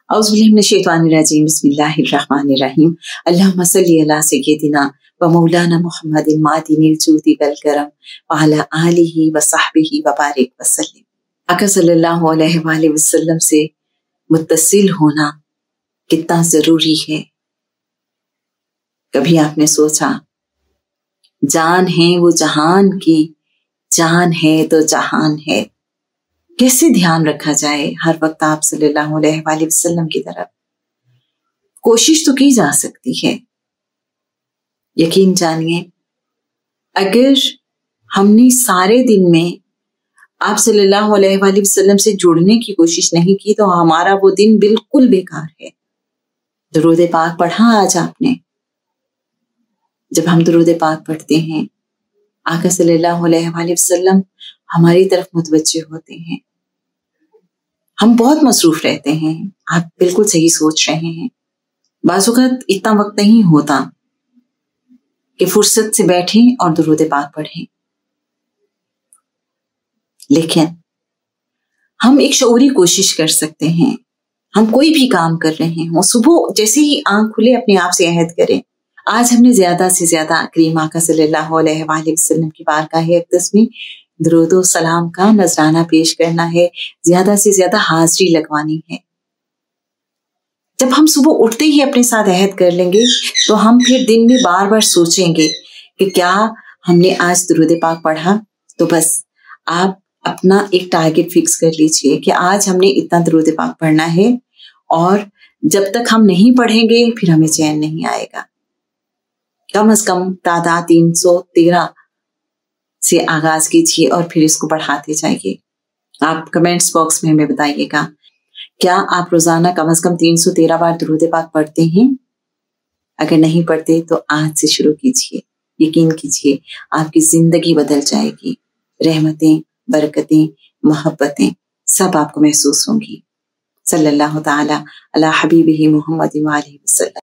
औज़ुबिल्लाहि मिनश्शैतानिर्रजीम बिस्मिल्लाहिर्रहमानिर्रहीम अल्लाहुम्मा सल्लि अला सय्यिदिना व मौलाना मुहम्मदिन मादिनिल जूदी वल करम व अला आलिहि व सहबिहि व बारिक वसल्लम। आका सल्लल्लाहु अलैहि वसल्लम से मुत्तसिल होना कितना ज़रूरी है। कभी आपने सोचा जान है वो जहान की, जान है तो जहान है, कैसे ध्यान रखा जाए हर वक्त आप सल्लल्लाहु अलैहि वसल्लम की तरफ। कोशिश तो की जा सकती है। यकीन जानिए, अगर हमने सारे दिन में आप सल्लल्लाहु अलैहि वसल्लम से जुड़ने की कोशिश नहीं की तो हमारा वो दिन बिल्कुल बेकार है। दुरूद पाक पढ़ा आज आपने। जब हम दुरूद पाक पढ़ते हैं, आका सल्लल्लाहु अलैहि वसल्लम हमारी तरफ मुतवज्जे होते हैं। हम बहुत मसरूफ रहते हैं, आप बिल्कुल सही सोच रहे हैं। बाज़-औक़ात इतना वक्त नहीं होता कि फुर्सत से बैठें और दुरूद पाक पढ़ें, लेकिन हम एक शऊरी कोशिश कर सकते हैं। हम कोई भी काम कर रहे हों, सुबह जैसे ही आंख खुले अपने आप से अहद करें, आज हमने ज़्यादा से ज़्यादा करीम आका सल्लल्लाहु अलैहि वसल्लम की बारगाह अक़दस में दुरूद व सलाम का नजराना पेश करना है, ज़्यादा से ज़्यादा हाज़री लगवानी है। जब हम सुबह उठते ही अपने साथ अहद कर लेंगे तो हम फिर दिन में बार बार सोचेंगे कि क्या हमने आज दुरूद पाक पढ़ा। तो बस आप अपना एक टारगेट फिक्स कर लीजिए कि आज हमने इतना दुरूद पाक पढ़ना है, और जब तक हम नहीं पढ़ेंगे फिर हमें चैन नहीं आएगा। कम से कम तादाद 313 से आगाज कीजिए और फिर इसको बढ़ाते जाइए। आप कमेंट्स बॉक्स में हमें बताइएगा, क्या आप रोजाना कम से कम 313 बार दुरूद पाक पढ़ते हैं? अगर नहीं पढ़ते तो आज से शुरू कीजिए। यकीन कीजिए आपकी जिंदगी बदल जाएगी। रहमतें, बरकतें, मोहब्बतें सब आपको महसूस होंगी। सल्लल्लाहु ताला अला हबीबिही मुहम्मद व आलिहि